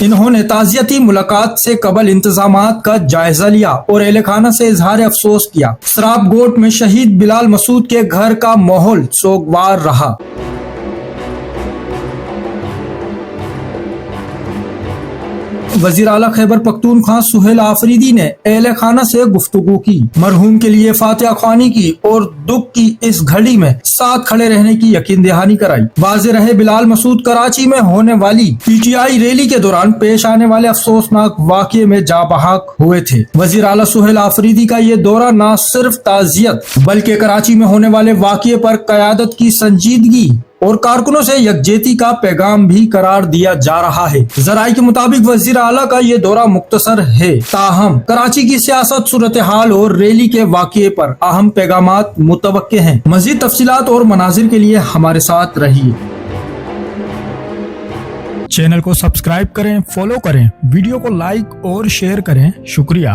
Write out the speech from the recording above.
انہوں نے تعزیتی ملاقات سے قبل انتظامات کا جائزہ لیا اور اہل خانہ سے اظہار افسوس کیا۔ سراب گوٹ میں شہید بلال مسعود کے گھر کا ماحول سوگوار رہا۔ وزیر اعلیٰ خیبر پختونخوا سہیل آفریدی نے اہل خانہ سے گفتگو کی، مرحوم کے لیے فاتحہ خوانی کی اور دکھ کی اس گھڑی میں ساتھ کھڑے رہنے کی یقین دہانی کرائی۔ واضح رہے بلال مسعود کراچی میں ہونے والی پی ٹی آئی ریلی کے دوران پیش آنے والے افسوسناک واقعے میں جاں بحق ہوئے تھے۔ وزیر اعلیٰ سہیل آفریدی کا یہ دورہ نہ صرف تعزیت بلکہ کراچی میں ہونے والے واقعے پر قیادت کی سنجیدگی اور کارکنوں سے یکجہتی کا پیغام بھی قرار دیا جا رہا ہے۔ ذرائع کے مطابق وزیر اعلیٰ کا یہ دورہ مختصر ہے، تاہم کراچی کی سیاست، صورتحال اور ریلی کے واقعے پر اہم پیغامات متوقع ہیں۔ مزید تفصیلات اور مناظر کے لیے ہمارے ساتھ رہیے۔ چینل کو سبسکرائب کریں، فالو کریں، ویڈیو کو لائک اور شیئر کریں۔ شکریہ۔